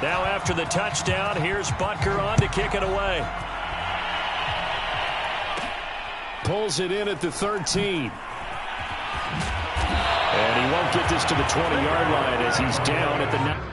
Now after the touchdown, here's Butker on to kick it away. Pulls it in at the 13. And he won't get this to the 20-yard line as he's down at the 9.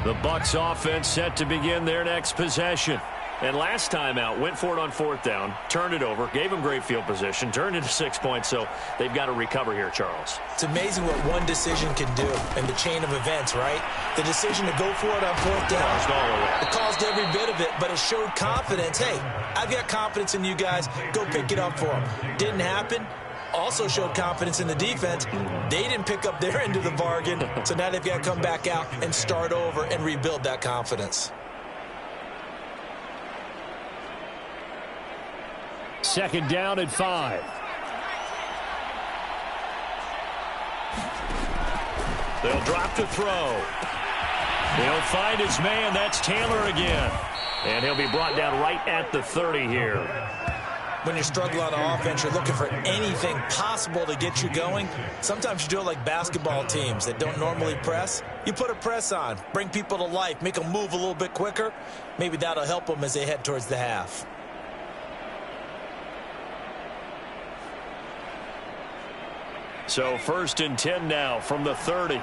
The Bucs offense set to begin their next possession. And last time out, went for it on 4th down, turned it over, gave them great field position, turned it to 6 points, so they've got to recover here, Charles. It's amazing what one decision can do in the chain of events, right? The decision to go for it on 4th down. It caused every bit of it, but it showed confidence. Hey, I've got confidence in you guys. Go pick it up for them. Didn't happen. Also showed confidence in the defense. They didn't pick up their end of the bargain, so now they've got to come back out and start over and rebuild that confidence. 2nd down and 5. They'll drop to throw. He'll find his man. That's Taylor again. And he'll be brought down right at the 30 here. When you're struggling on offense, you're looking for anything possible to get you going. Sometimes you do it like basketball teams that don't normally press. You put a press on, bring people to life, make them move a little bit quicker. Maybe that'll help them as they head towards the half. So 1st and 10 now from the 30.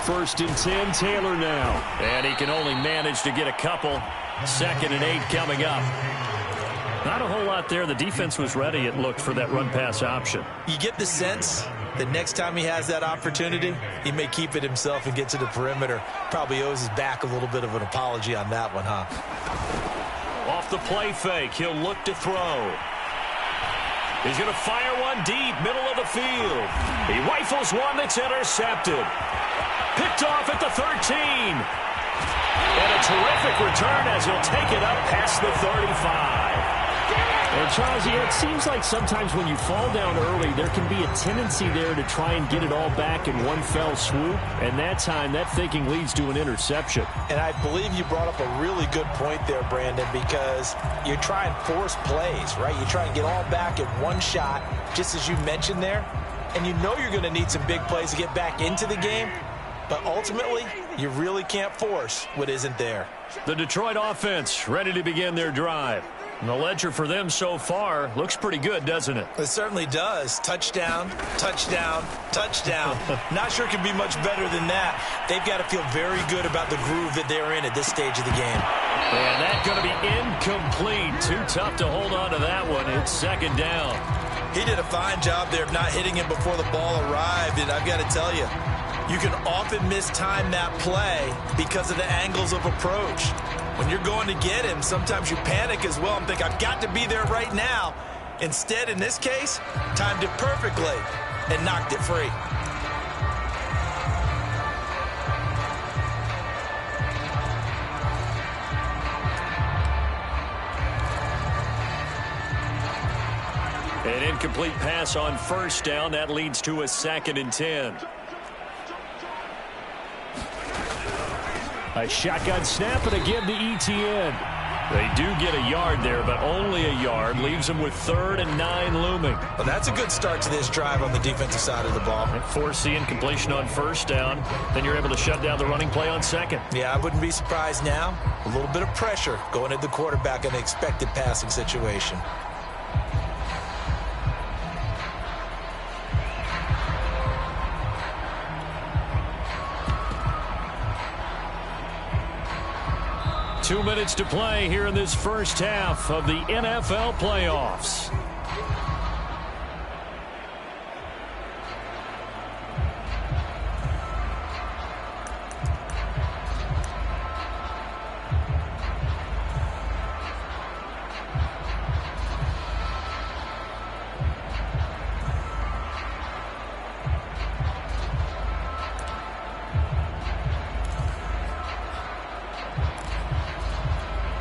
1st and 10, Taylor now. And he can only manage to get a couple. 2nd and 8 coming up. Not a whole lot there. The defense was ready, it looked, for that run-pass option. You get the sense that next time he has that opportunity, he may keep it himself and get to the perimeter. Probably owes his back a little bit of an apology on that one, huh? Off the play fake, he'll look to throw. He's going to fire one deep, middle of the field. He rifles one that's intercepted. Picked off at the 13. And a terrific return as he'll take it up past the 35. And Charles, it seems like sometimes when you fall down early, there can be a tendency there to try and get it all back in one fell swoop. And that time, that thinking leads to an interception. And I believe you brought up a really good point there, Brandon, because you try and force plays, right? You try and get all back in one shot, just as you mentioned there. And you know you're going to need some big plays to get back into the game. But ultimately, you really can't force what isn't there. The Detroit offense ready to begin their drive. And the ledger for them so far looks pretty good, doesn't it? It certainly does. Touchdown, touchdown, touchdown. Not sure it can be much better than that. They've got to feel very good about the groove that they're in at this stage of the game. And that's going to be incomplete. Too tough to hold on to that one. It's 2nd down. He did a fine job there of not hitting him before the ball arrived, and I've got to tell you, you can often mistime that play because of the angles of approach. When you're going to get him, sometimes you panic as well and think, I've got to be there right now. Instead, in this case, timed it perfectly and knocked it free. An incomplete pass on 1st down. That leads to a 2nd and 10. A shotgun snap and a give to Etienne. They do get a yard there, but only a yard. Leaves them with 3rd and 9 looming. Well, that's a good start to this drive on the defensive side of the ball. Forcing completion on 1st down. Then you're able to shut down the running play on 2nd. Yeah, I wouldn't be surprised now. A little bit of pressure going at the quarterback in an expected passing situation. Two minutes to play here in this first half of the NFL playoffs.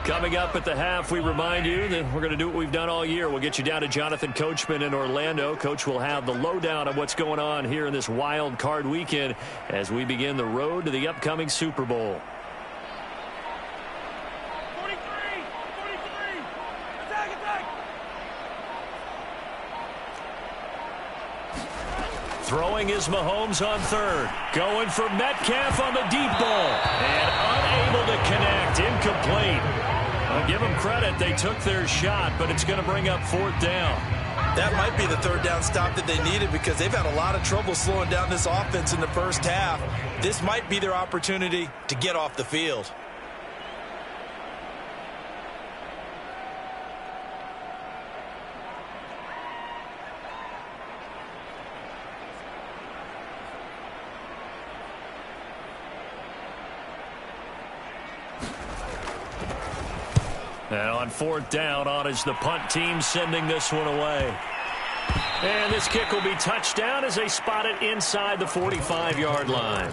Coming up at the half, we remind you that we're going to do what we've done all year. We'll get you down to Jonathan Coachman in Orlando. Coach will have the lowdown of what's going on here in this wild card weekend as we begin the road to the upcoming Super Bowl. 43! Attack! Throwing is Mahomes on 3rd. Going for Metcalf on the deep ball. And unable to connect. Incomplete. I'll give them credit. They took their shot, but it's going to bring up 4th down. That might be the 3rd down stop that they needed because they've had a lot of trouble slowing down this offense in the first half. This might be their opportunity to get off the field. And on 4th down, on is the punt team sending this one away. And this kick will be touchdown as they spot it inside the 45-yard line.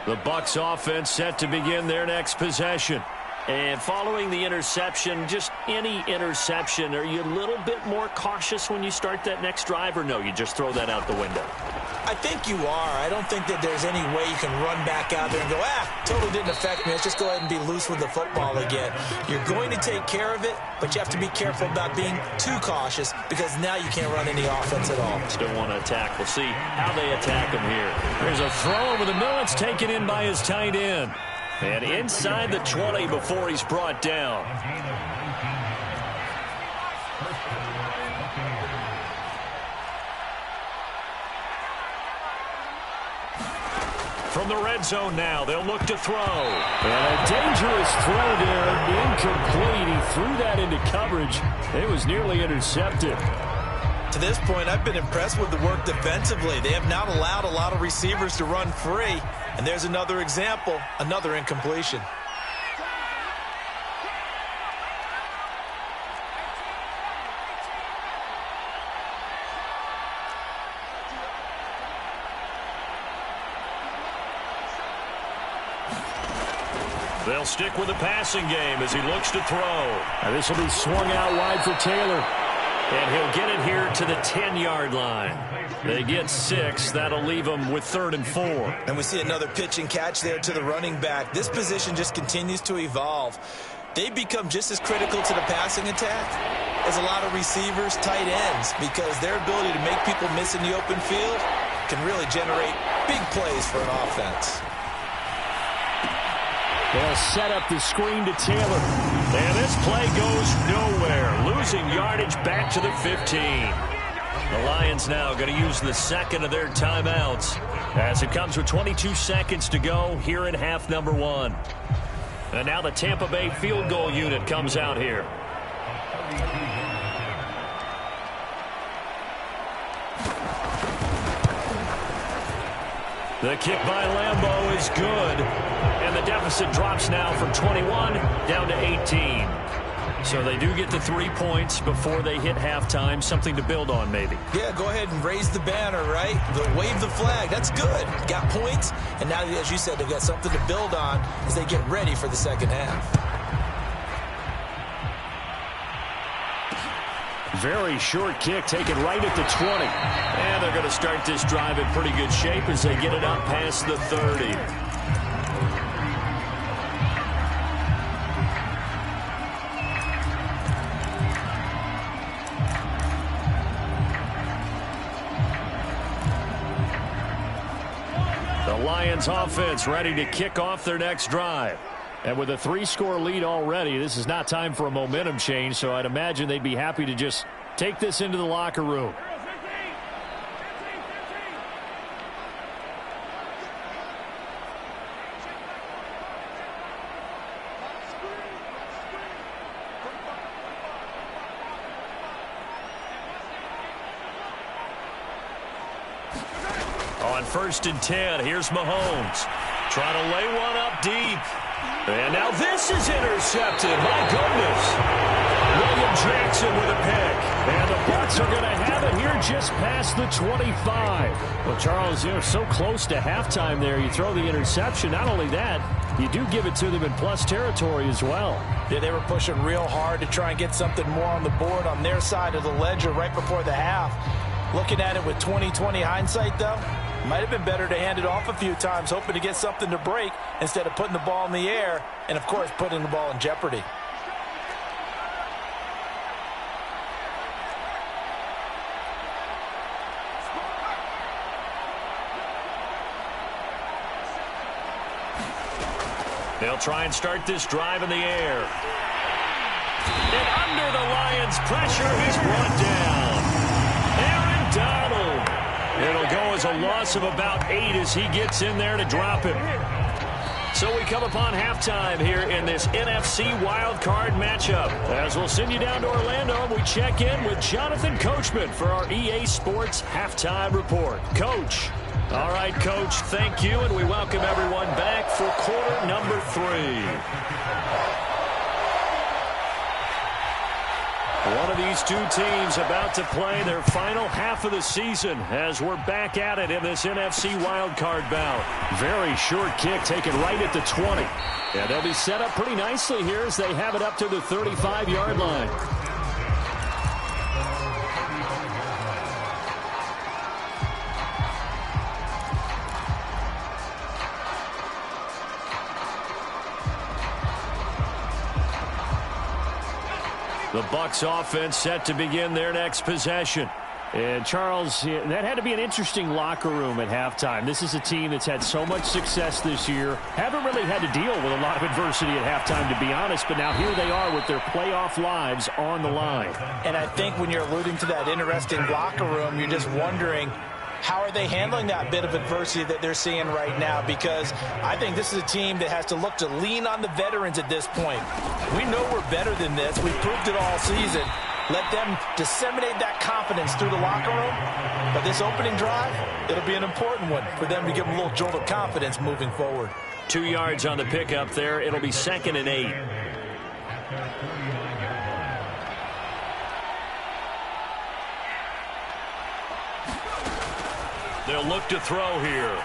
The Bucs offense set to begin their next possession. And following the interception, just any interception, are you a little bit more cautious when you start that next drive, or no, you just throw that out the window? I think you are. I don't think that there's any way you can run back out there and go, totally didn't affect me. Let's just go ahead and be loose with the football again. You're going to take care of it, but you have to be careful about being too cautious because now you can't run any offense at all. Still want to attack. We'll see how they attack him here. There's a throw over the middle. It's taken in by his tight end. And inside the 20 before he's brought down. From the red zone now, they'll look to throw. And a dangerous throw there, incomplete. He threw that into coverage. It was nearly intercepted. To this point, I've been impressed with the work defensively. They have not allowed a lot of receivers to run free. And there's another example, another incompletion. They'll stick with the passing game as he looks to throw. Now this will be swung out wide for Taylor. And he'll get it here to the 10-yard line. They get 6. That'll leave them with 3rd and 4. And we see another pitch and catch there to the running back. This position just continues to evolve. They become just as critical to the passing attack as a lot of receivers, tight ends, because their ability to make people miss in the open field can really generate big plays for an offense. They'll set up the screen to Taylor. And this play goes nowhere. Losing yardage back to the 15. The Lions now going to use the second of their timeouts as it comes with 22 seconds to go here in half number 1. And now the Tampa Bay field goal unit comes out here. The kick by Lambeau is good. And the deficit drops now from 21 down to 18. So they do get the 3 points before they hit halftime. Something to build on, maybe. Yeah, go ahead and raise the banner, right? Wave the flag. That's good. Got points. And now, as you said, they've got something to build on as they get ready for the second half. Very short kick taken right at the 20. And they're going to start this drive in pretty good shape as they get it out past the 30. The Lions offense ready to kick off their next drive. And with a 3-score lead already, this is not time for a momentum change, so I'd imagine they'd be happy to just take this into the locker room. On 1st and 10, here's Mahomes. Trying to lay one up deep. And now this is intercepted. My goodness. William Jackson with a pick. And the Bucs are going to have it here just past the 25. Well, Charles, you're so close to halftime there. You throw the interception. Not only that, you do give it to them in plus territory as well. Yeah, they were pushing real hard to try and get something more on the board on their side of the ledger right before the half. Looking at it with 20/20 hindsight, though, might have been better to hand it off a few times, hoping to get something to break instead of putting the ball in the air and, of course, putting the ball in jeopardy. They'll try and start this drive in the air. And under the Lions' pressure, he's brought down. Aaron Donald. It'll go as a loss of about 8 as he gets in there to drop him. So we come upon halftime here in this NFC wildcard matchup. As we'll send you down to Orlando, we check in with Jonathan Coachman for our EA Sports Halftime Report. Coach. All right, Coach, thank you, and we welcome everyone back for quarter number 3. One of these two teams about to play their final half of the season as we're back at it in this NFC wildcard bout. Very short kick taken right at the 20. And they'll be set up pretty nicely here as they have it up to the 35-yard line. The Bucs offense set to begin their next possession. And, Charles, that had to be an interesting locker room at halftime. This is a team that's had so much success this year. Haven't really had to deal with a lot of adversity at halftime, to be honest. But now here they are with their playoff lives on the line. And I think when you're alluding to that interesting locker room, you're just wondering, how are they handling that bit of adversity that they're seeing right now? Because I think this is a team that has to look to lean on the veterans at this point. We know we're better than this. We've proved it all season. Let them disseminate that confidence through the locker room. But this opening drive, it'll be an important one for them to give them a little jolt of confidence moving forward. 2 yards on the pickup there. It'll be 2nd and 8. They'll look to throw here.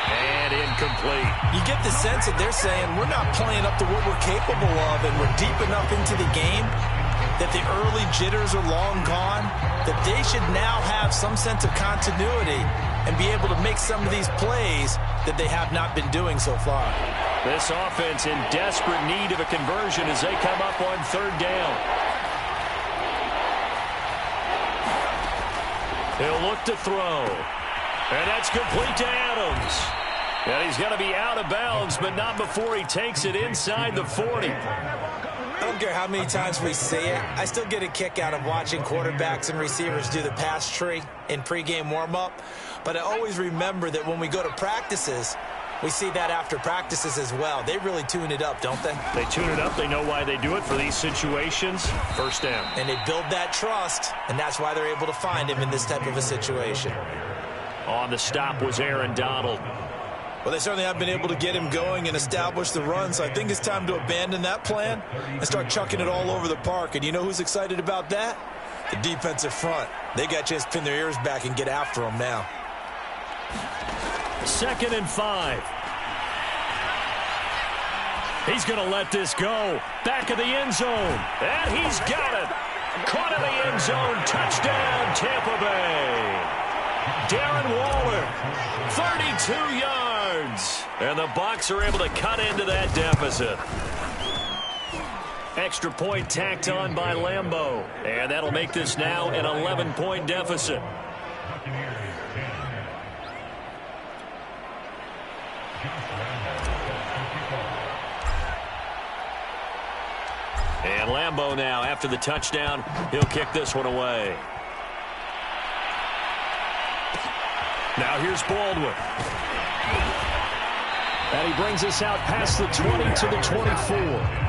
And incomplete. You get the sense that they're saying we're not playing up to what we're capable of, and we're deep enough into the game that the early jitters are long gone, that they should now have some sense of continuity and be able to make some of these plays that they have not been doing so far. This offense in desperate need of a conversion as they come up on 3rd down. He'll look to throw. And that's complete to Adams. And he's going to be out of bounds, but not before he takes it inside the 40. I don't care how many times we see it. I still get a kick out of watching quarterbacks and receivers do the pass tree in pregame warm-up. But I always remember that when we go to practices, we see that after practices as well. They really tune it up, don't they? They tune it up. They know why they do it for these situations. 1st down. And they build that trust, and that's why they're able to find him in this type of a situation. On the stop was Aaron Donald. Well, they certainly have been able to get him going and establish the run, so I think it's time to abandon that plan and start chucking it all over the park. And you know who's excited about that? The defensive front. They got a chance to pin their ears back and get after him now. 2nd and 5. He's going to let this go. Back of the end zone. And he's got it. Caught in the end zone. Touchdown, Tampa Bay. Darren Waller, 32 yards. And the Bucs are able to cut into that deficit. Extra point tacked on by Lambeau. And that'll make this now an 11-point deficit. And Lambeau now, after the touchdown, he'll kick this one away. Now here's Baldwin. And he brings us out past the 20 to the 24.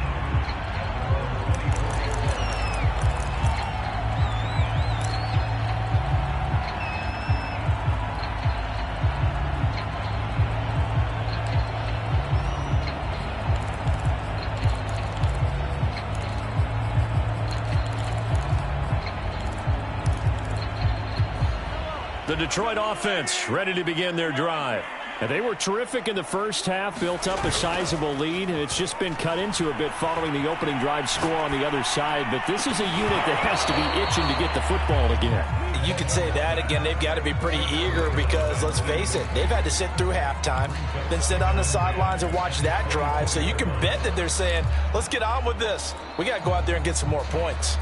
The Detroit offense ready to begin their drive. And they were terrific in the first half, built up a sizable lead, and it's just been cut into a bit following the opening drive score on the other side. But this is a unit that has to be itching to get the football again. You could say that again. They've got to be pretty eager because, let's face it, they've had to sit through halftime, then sit on the sidelines and watch that drive. So you can bet that they're saying, let's get on with this. We got to go out there and get some more points.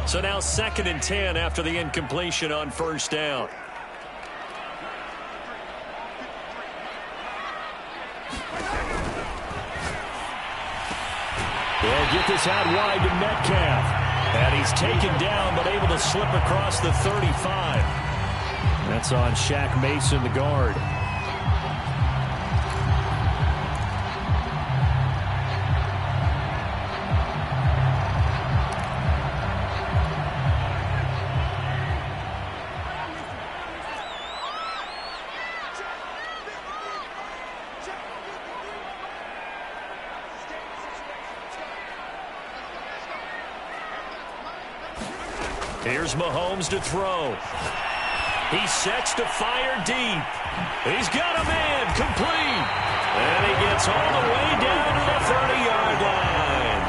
So now 2nd and 10 after the incompletion on first down. They'll get this out wide to Metcalf. And he's taken down but able to slip across the 35. That's on Shaq Mason, the guard. Here's Mahomes to throw. He sets to fire deep. He's got a man complete. And he gets all the way down to the 30-yard line.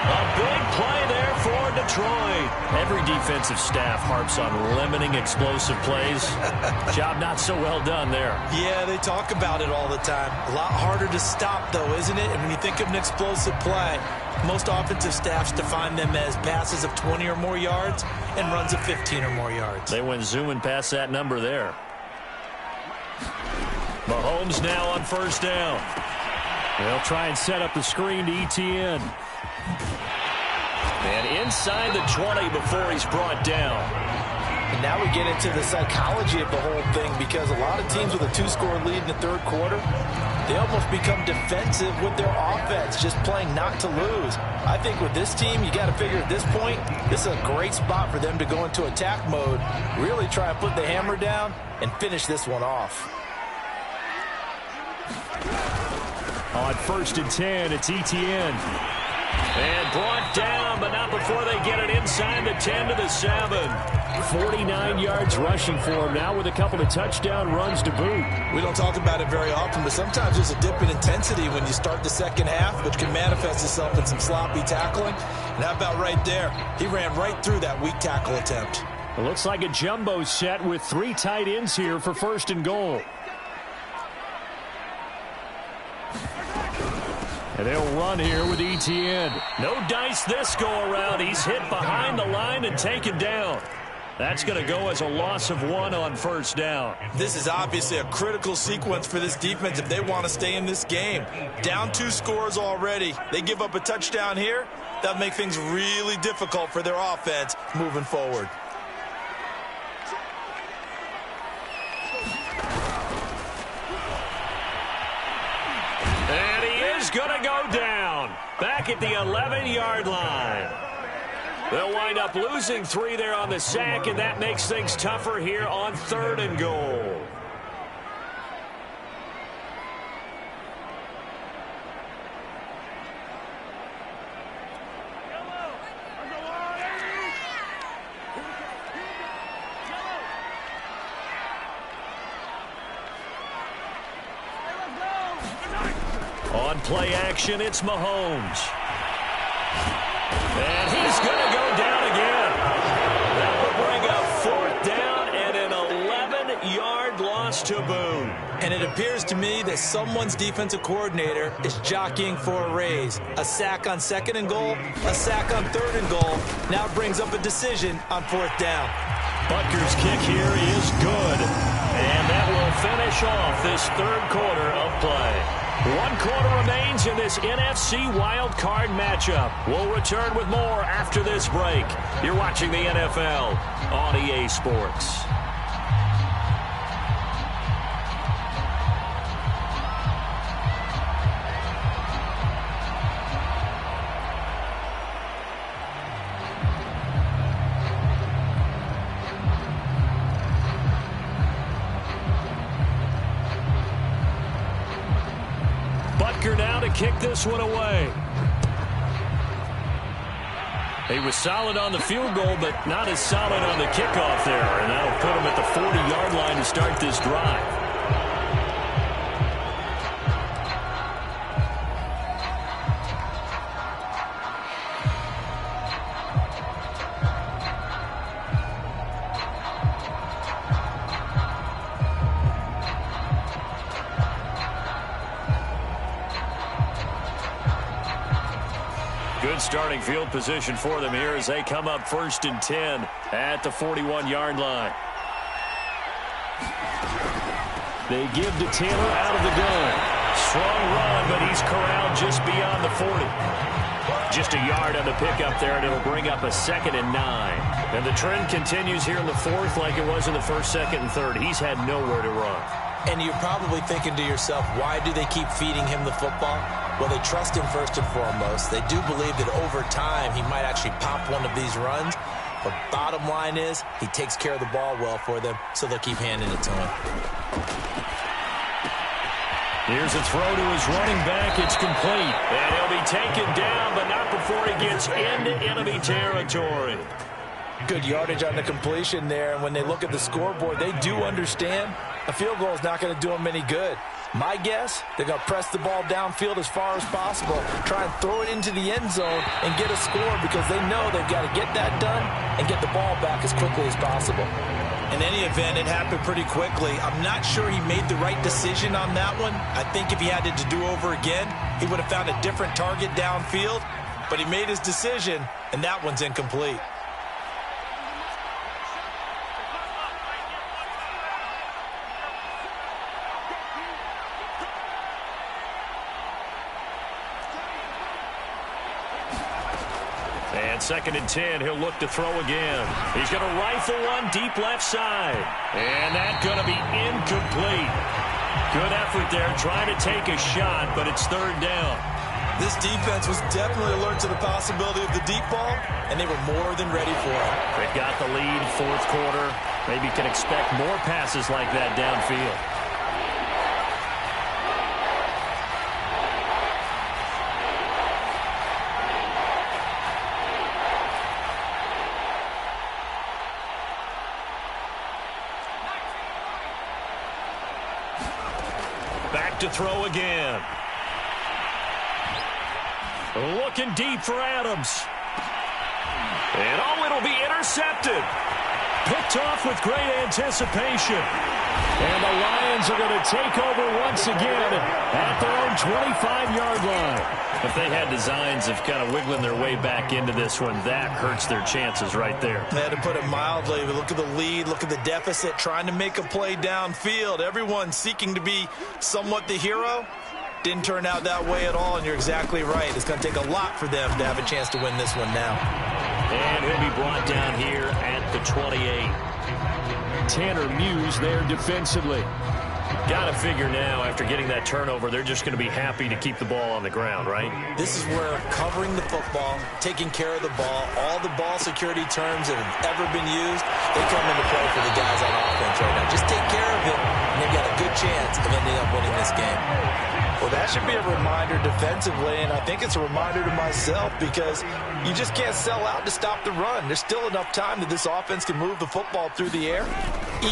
A big play there for Detroit. Every defensive staff harps on limiting explosive plays. Job not so well done there. Yeah, they talk about it all the time. A lot harder to stop, though, isn't it? And when you think of an explosive play, most offensive staffs define them as passes of 20 or more yards and runs of 15 or more yards. They went zooming past that number there. Mahomes now on first down. They'll try and set up the screen to Etienne. And inside the 20 before he's brought down. And now we get into the psychology of the whole thing, because a lot of teams with a 2-score lead in the third quarter, they almost become defensive with their offense, just playing not to lose. I think with this team, you got to figure at this point, this is a great spot for them to go into attack mode, really try and put the hammer down and finish this one off. On 1st and 10, it's Etienne. And brought down, but not before they get it inside the 10 to the 7. 49 yards rushing for him now with a couple of touchdown runs to boot. We don't talk about it very often, but sometimes there's a dip in intensity when you start the second half, which can manifest itself in some sloppy tackling. And how about right there? He ran right through that weak tackle attempt. It looks like a jumbo set with 3 tight ends here for 1st and goal. And they'll run here with Etienne. No dice this go-around. He's hit behind the line and taken down. That's going to go as a loss of 1 on first down. This is obviously a critical sequence for this defense if they want to stay in this game. Down 2 scores already. They give up a touchdown here. That'll make things really difficult for their offense moving forward. And he is going to go down. Back at the 11-yard line. They'll wind up losing 3 there on the sack, and that makes things tougher here on 3rd and goal. On play action, it's Mahomes. And he's going to go down again. That will bring up 4th down and an 11-yard loss to boot. And it appears to me that someone's defensive coordinator is jockeying for a raise. A sack on 2nd and goal, a sack on 3rd and goal. Now brings up a decision on 4th down. Butker's kick here is good. And that will finish off this 3rd quarter of play. 1 quarter remains in this NFC Wild Card matchup. We'll return with more after this break. You're watching the NFL on EA Sports. Now to kick this one away. He was solid on the field goal, but not as solid on the kickoff there. And that'll put him at the 40-yard line to start this drive. Good starting field position for them here as they come up 1st and 10 at the 41-yard line. They give to Taylor out of the gun. Strong run, but he's corralled just beyond the 40. Just a yard on the pickup there, and it'll bring up a 2nd and 9. And the trend continues here in the 4th like it was in the 1st, 2nd, and 3rd. He's had nowhere to run. And you're probably thinking to yourself, why do they keep feeding him the football? Well, they trust him first and foremost. They do believe that over time he might actually pop one of these runs. But bottom line is he takes care of the ball well for them, so they'll keep handing it to him. Here's a throw to his running back. It's complete. And he'll be taken down, but not before he gets into enemy territory. Good yardage on the completion there. And when they look at the scoreboard, they do understand a field goal is not going to do them any good. My guess, they're going to press the ball downfield as far as possible, try and throw it into the end zone and get a score because they know they've got to get that done and get the ball back as quickly as possible. In any event, it happened pretty quickly. I'm not sure he made the right decision on that one. I think if he had it to do over again, he would have found a different target downfield. But he made his decision, and that one's incomplete. And 2nd and 10, he'll look to throw again. He's going to rifle one deep left side. And that's going to be incomplete. Good effort there, trying to take a shot, but it's 3rd down. This defense was definitely alert to the possibility of the deep ball, and they were more than ready for it. They've got the lead, 4th quarter. Maybe can expect more passes like that downfield. Back to throw again. Looking deep for Adams. And it'll be intercepted. Picked off with great anticipation. And the Lions are going to take over once again at their own 25-yard line. If they had designs of kind of wiggling their way back into this one, that hurts their chances right there. They had to put it mildly. Look at the lead, look at the deficit, trying to make a play downfield. Everyone seeking to be somewhat the hero. Didn't turn out that way at all, and you're exactly right. It's going to take a lot for them to have a chance to win this one now. And he'll be brought down here at the 28. Tanner Muse there defensively. Got to figure now, after getting that turnover, they're just going to be happy to keep the ball on the ground, right? This is where covering the football, taking care of the ball, all the ball security terms that have ever been used, they come into play for the guys on offense right now. Just take care of it, and they've got a good chance of ending up winning this game. Well, that should be a reminder defensively, and I think it's a reminder to myself because you just can't sell out to stop the run. There's still enough time that this offense can move the football through the air,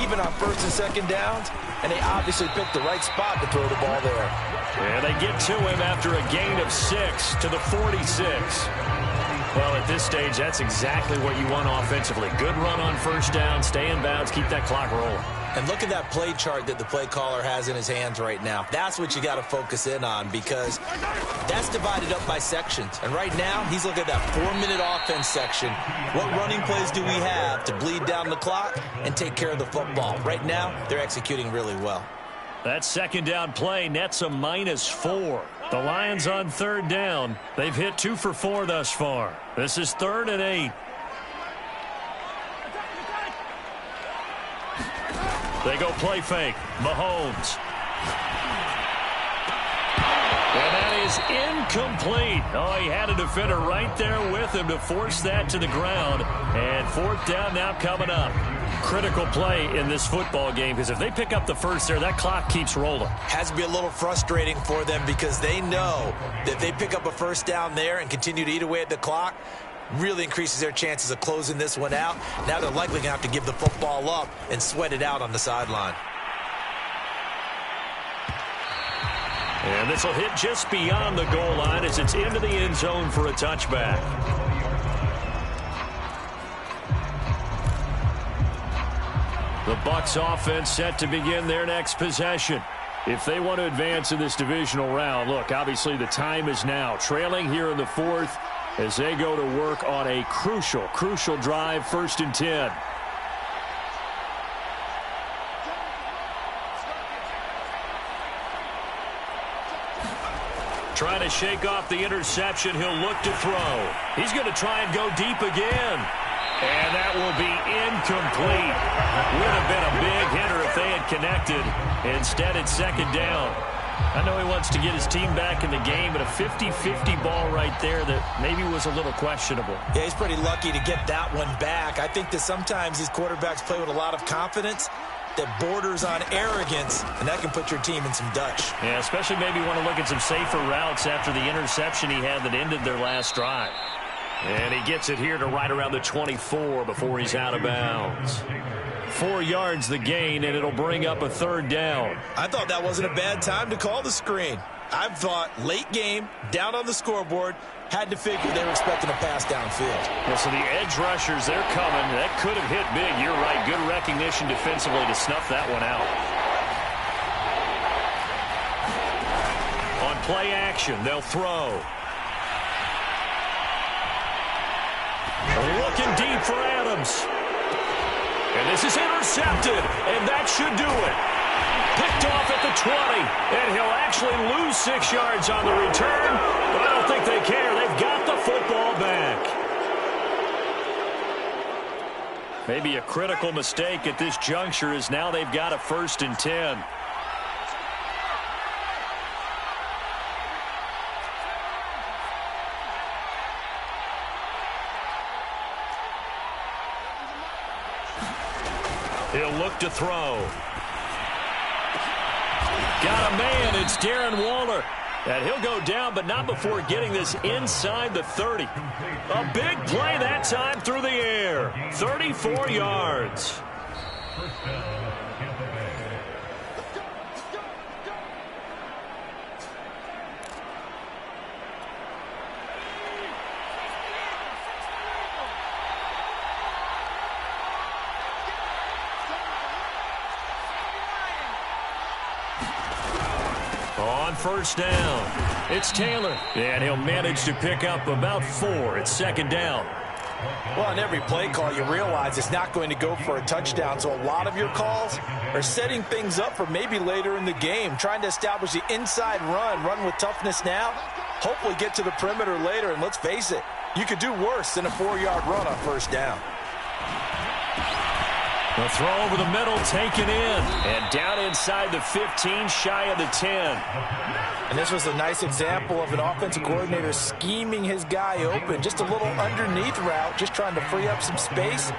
even on 1st and 2nd downs, and they obviously picked the right spot to throw the ball there. And they get to him after a gain of 6 to the 46. Well, at this stage, that's exactly what you want offensively. Good run on first down, stay in bounds, keep that clock rolling. And look at that play chart that the play caller has in his hands right now. That's what you got to focus in on, because that's divided up by sections. And right now, he's looking at that 4-minute offense section. What running plays do we have to bleed down the clock and take care of the football? Right now, they're executing really well. That second down play nets a -4. The Lions on third down. They've hit 2 for 4 thus far. This is 3rd and 8. They go play fake. Mahomes. And that is incomplete. Oh, he had a defender right there with him to force that to the ground. And 4th down now coming up. Critical play in this football game, because if they pick up the first there, that clock keeps rolling. Has to be a little frustrating for them, because they know that if they pick up a first down there and continue to eat away at the clock, really increases their chances of closing this one out. Now they're likely going to have to give the football up and sweat it out on the sideline. And this will hit just beyond the goal line as it's into the end zone for a touchback. The Bucs offense set to begin their next possession. If they want to advance in this divisional round, look, obviously the time is now. Trailing here in the 4th as they go to work on a crucial drive, 1st and 10. Trying to shake off the interception. He'll look to throw. He's going to try and go deep again. And that will be incomplete. Would have been a big hitter if they had connected. Instead, it's 2nd down. I know he wants to get his team back in the game, but a 50-50 ball right there that maybe was a little questionable. Yeah, he's pretty lucky to get that one back. I think that sometimes these quarterbacks play with a lot of confidence that borders on arrogance, and that can put your team in some Dutch. Yeah, especially maybe want to look at some safer routes after the interception he had that ended their last drive. And he gets it here to right around the 24 before he's out of bounds. 4 yards the gain, and it'll bring up a 3rd down. I thought that wasn't a bad time to call the screen. I thought late game, down on the scoreboard, had to figure they were expecting a pass downfield. Yeah, so the edge rushers, they're coming. That could have hit big. You're right. Good recognition defensively to snuff that one out. On play action, they'll throw. Looking deep for Adams. And this is intercepted, and that should do it. Picked off at the 20, and he'll actually lose 6 yards on the return, but I don't think they care. They've got the football back. Maybe a critical mistake at this juncture is now they've got a 1st and 10. He'll look to throw. Got a man. It's Darren Waller. And he'll go down, but not before getting this inside the 30. A big play that time through the air. 34 yards. On 1st down, it's Taylor. And he'll manage to pick up about 4. It's 2nd down. Well, on every play call, you realize it's not going to go for a touchdown. So a lot of your calls are setting things up for maybe later in the game, trying to establish the inside run with toughness now, hopefully get to the perimeter later. And let's face it, you could do worse than a 4-yard run on 1st down. The throw over the middle, taken in. And down inside the 15, shy of the 10. And this was a nice example of an offensive coordinator scheming his guy open. Just a little underneath route, just trying to free up some space.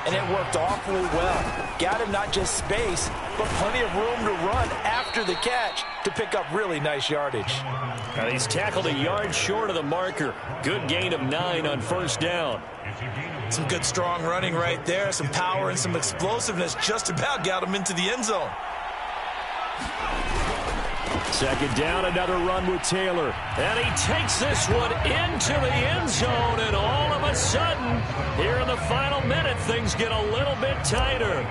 And it worked awfully well. Got him not just space, but plenty of room to run after the catch to pick up really nice yardage. And he's tackled a yard short of the marker. Good gain of 9 on 1st down. Some good strong running right there. Some power and some explosiveness just about got him into the end zone. Second down, another run with Taylor. And he takes this one into the end zone, and all of a sudden, here in the final minute, things get a little bit tighter.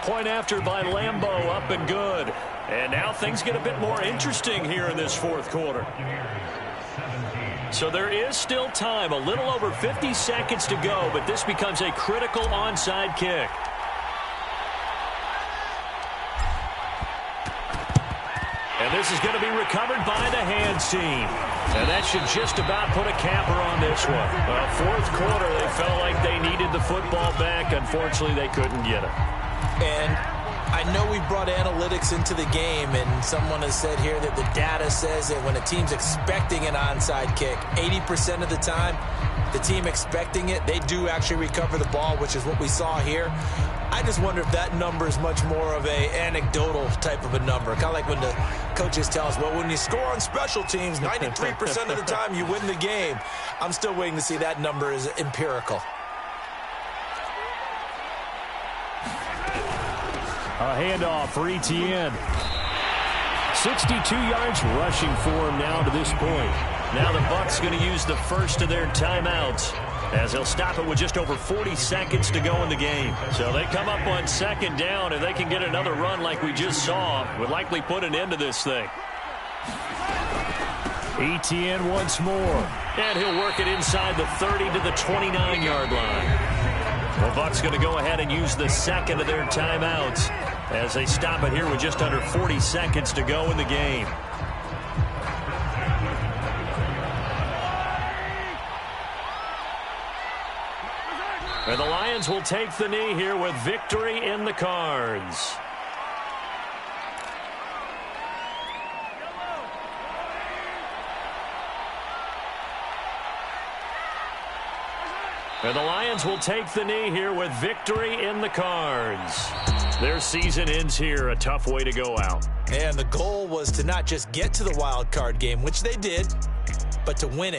Point after by Lambeau, up and good. And now things get a bit more interesting here in this fourth quarter. So there is still time, a little over 50 seconds to go, but this becomes a critical onside kick. And this is going to be recovered by the hands team. And that should just about put a capper on this one. Well, fourth quarter, they felt like they needed the football back. Unfortunately, they couldn't get it. And I know we brought analytics into the game, and someone has said here that the data says that when a team's expecting an onside kick, 80% of the time, the team expecting it, they do actually recover the ball, which is what we saw here. I just wonder if that number is much more of a anecdotal type of a number. Kind of like when the coaches tell us, well, when you score on special teams, 93% of the time you win the game. I'm still waiting to see that number is empirical. A handoff for Etienne. 62 yards rushing for him now to this point. Now the Bucs going to use the first of their timeouts, as they'll stop it with just over 40 seconds to go in the game. So they come up on second down, and they can get another run like we just saw. Would likely put an end to this thing. Etienne once more. And he'll work it inside the 30 to the 29-yard line. The Bucs going to go ahead and use the second of their timeouts as they stop it here with just under 40 seconds to go in the game. And the Lions will take the knee here with victory in the cards. And the Lions will take the knee here with victory in the cards. Their season ends here. A tough way to go out. And the goal was to not just get to the wild card game, which they did, but to win it.